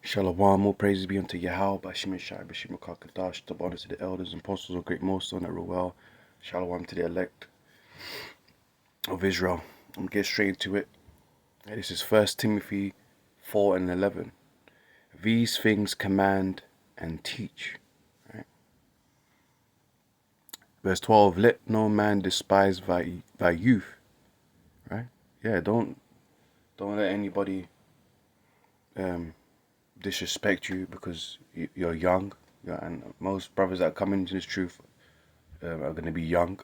Shalom, all praises be unto Yahweh, Bashim Shai, Bashim Kakadash, the honor to the elders and apostles of great millstone at Ruel. Shalom to the elect of Israel. I'm going to get straight into it. This is 1 Timothy 4 and 11. These things command and teach. Right? Verse 12, let no man despise thy youth. Right? Yeah, don't let anybody disrespect you because you're young. Yeah, and most brothers that come into this truth are going to be young.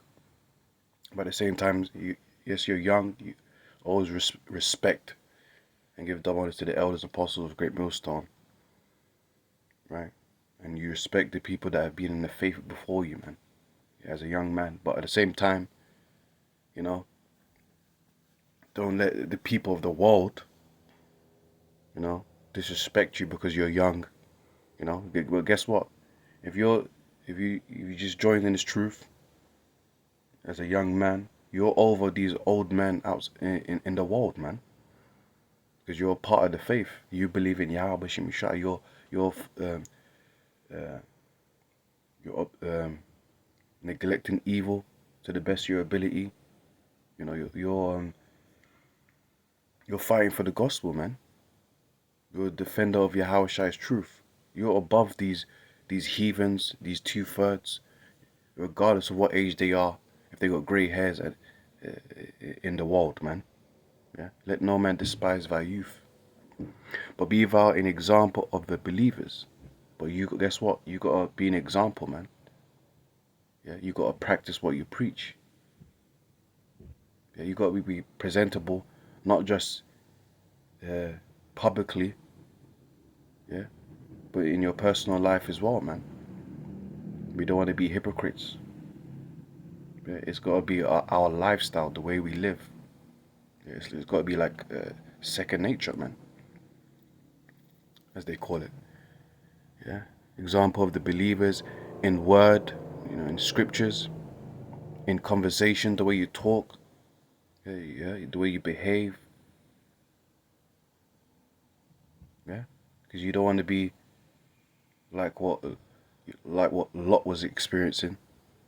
But at the same time, yes, you're young. You always respect and give double honors to the elders and apostles of Great Millstone, right? And you respect the people that have been in the faith before you, man, as a young man. But at the same time, you know, don't let the people of the world, you know, disrespect you because you're young. You know, well, guess what? If you just joined in this truth as a young man, you're over these old men out in the world, man. Because you're part of the faith. You believe in Yahweh Shem Shai. You're neglecting evil to the best of your ability. You know, you're fighting for the gospel, man. You're a defender of Yahweh Shai's truth. You're above these heathens, these 2/3, regardless of what age they are. If they got grey hairs in the world, man. Yeah. Let no man despise thy youth, but be thou an example of the believers. But you guess what? You gotta be an example, man. Yeah, you gotta practice what you preach. Yeah, you gotta be presentable, not just publicly, yeah, but in your personal life as well, man. We don't want to be hypocrites. Yeah, it's gotta be our lifestyle, the way we live. Yeah, it's gotta be like second nature, man, as they call it. Yeah, example of the believers in word, you know, in scriptures, in conversation, the way you talk, yeah, the way you behave. Yeah, because you don't want to be like what Lot was experiencing,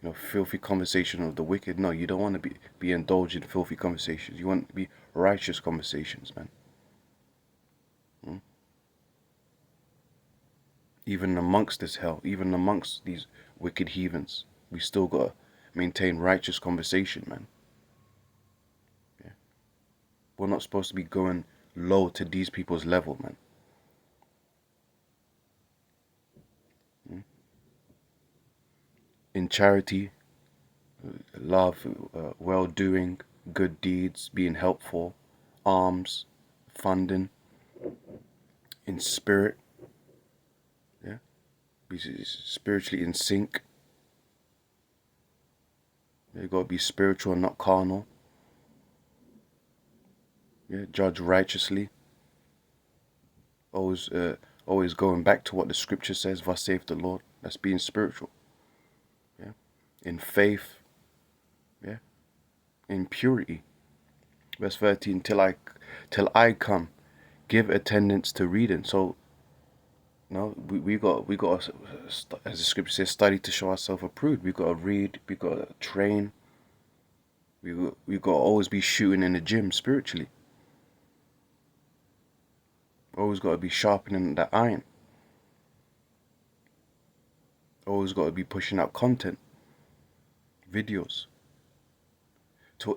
you know, filthy conversation of the wicked. No, you don't want to be indulged in filthy conversations. You want to be righteous conversations, man. Hmm? Even amongst this hell, even amongst these wicked heathens, we still gotta maintain righteous conversation, man. Yeah. We're not supposed to be going low to these people's level, man. Hmm? In charity, love, well-doing, good deeds, being helpful, alms, funding, in spirit, yeah, be spiritually in sync. You gotta be spiritual and not carnal. Yeah, judge righteously. Always, always going back to what the scripture says. Thus saith the Lord. That's being spiritual. Yeah, in faith. Yeah, in purity. Verse 13. Till I come, give attendance to reading. So, no, we got as the scripture says, study to show ourselves approved. We got to read. We got to train. We got to always be shooting in the gym spiritually. Always got to be sharpening that iron. Always got to be pushing out content, videos. To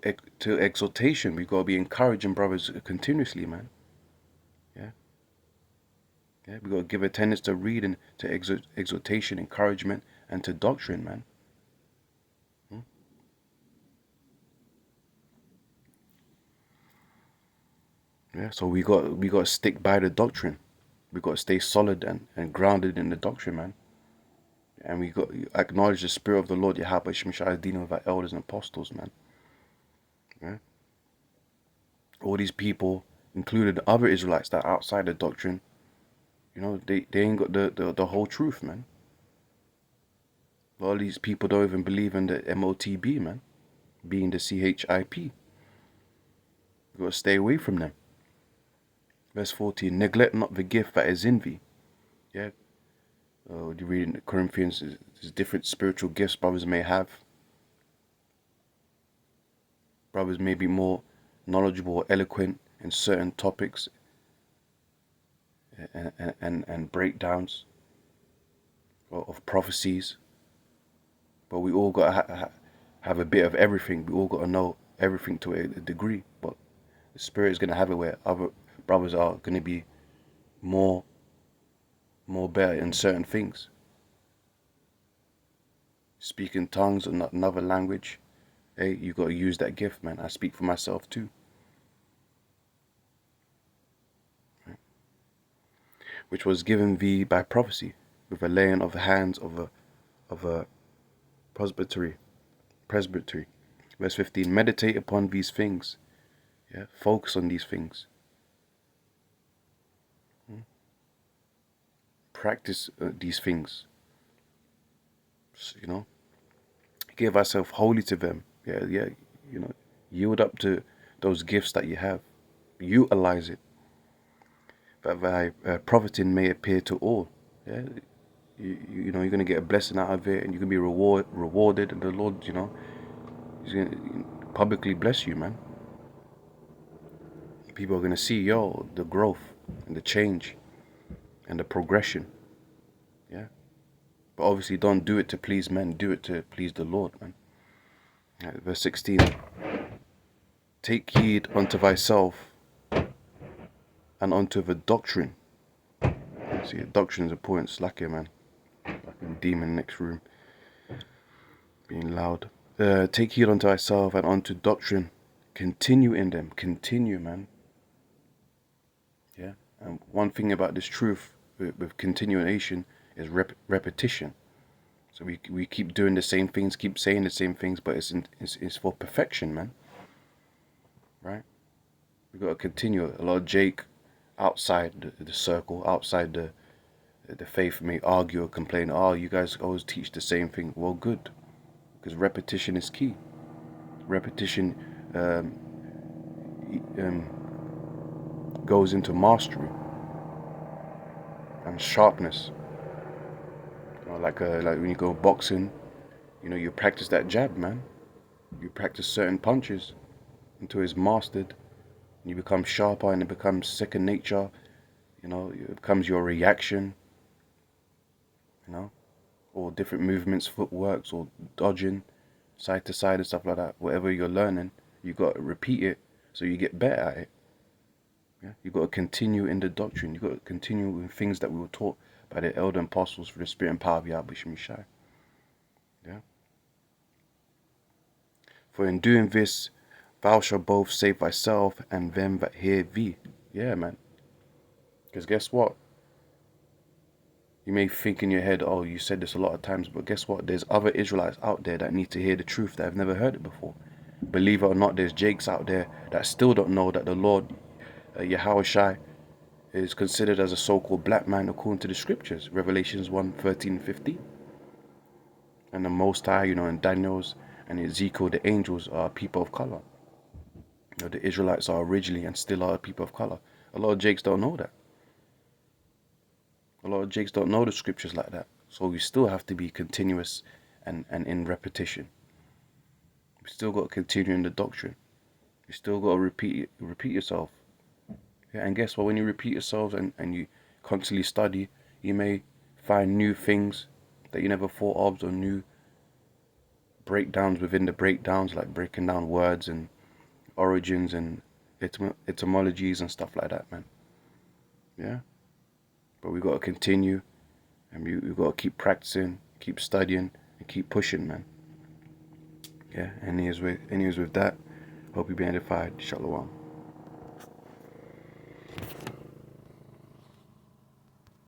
exhortation, we got to be encouraging brothers continuously, man. Yeah, yeah. We got to give attendance to reading, to exhortation, encouragement, and to doctrine, man. Hmm? Yeah. So we got to stick by the doctrine. We got to stay solid and grounded in the doctrine, man. And we got to acknowledge the spirit of the Lord Yahweh Shemshai dealing with our elders and apostles, man. Yeah. All these people, including other Israelites that are outside the doctrine, you know, they ain't got the whole truth, man. A lot of these people don't even believe in the MOTB, man, being the CHIP. You gotta stay away from them. Verse 14, neglect not the gift that is in thee. Yeah. You read in Corinthians, there's different spiritual gifts brothers may have. Brothers may be more knowledgeable or eloquent in certain topics and breakdowns of prophecies. But we all got to have a bit of everything. We all got to know everything to a degree. But the Spirit is going to have it where other brothers are going to be more better in certain things. Speaking tongues or another language, hey, you got to use that gift, man. I speak for myself too. Right? Which was given thee by prophecy, with a laying of the hands of a presbytery. Verse 15. Meditate upon these things. Yeah, focus on these things. Practice these things. You know, give ourselves wholly to them. Yeah. You know, yield up to those gifts that you have. Utilize it. That thy profiting may appear to all. Yeah. You know, you're going to get a blessing out of it, and you can be rewarded, and the Lord, you know, He's going to publicly bless you, man. People are going to see, the growth and the change and the progression. Yeah. But obviously don't do it to please men, do it to please the Lord, man. Right, verse 16. Take heed unto thyself and unto the doctrine. See, doctrine is important. Slack here, man. Like a demon next room. Being loud. Take heed unto thyself and unto doctrine. Continue in them. Continue, man. Yeah. And one thing about this truth with continuation is repetition. So we keep doing the same things, keep saying the same things, but it's for perfection, man. Right? We got to continue. A lot of Jake outside the circle, outside the faith may argue or complain. Oh, you guys always teach the same thing. Well, good, because repetition is key. Repetition goes into mastery and sharpness. You know, like when you go boxing, you know, you practice that jab, man. You practice certain punches until it's mastered. And you become sharper, and it becomes second nature. You know, it becomes your reaction. You know, or different movements, footworks, or dodging side to side and stuff like that. Whatever you're learning, you got to repeat it so you get better at it. Yeah, you got to continue in the doctrine. You got to continue with things that we were taught by the elder apostles for the spirit and power of Yahweh Shai. Yeah. For in doing this, thou shalt both save thyself and them that hear thee. Yeah, man. Because guess what? You may think in your head, oh, you said this a lot of times, but guess what? There's other Israelites out there that need to hear the truth that have never heard it before. Believe it or not, there's Jakes out there that still don't know that the Lord, Yahweh Shai, is considered as a so-called black man according to the scriptures. Revelations 1:13-15. And the Most High, you know, in Daniel's and Ezekiel, the angels are people of color. You know, the Israelites are originally and still are people of color. A lot of Jakes don't know that. A lot of Jakes don't know the scriptures like that. So we still have to be continuous and in repetition. We still got to continue in the doctrine. You still got to repeat yourself. Yeah, and guess what? When you repeat yourselves and you constantly study, you may find new things that you never thought of, or new breakdowns within the breakdowns, like breaking down words and origins and etymologies and stuff like that, man. Yeah. But we got to continue, and we got to keep practicing, keep studying, and keep pushing, man. Yeah. Anyways with that, hope you be edified. Shalom.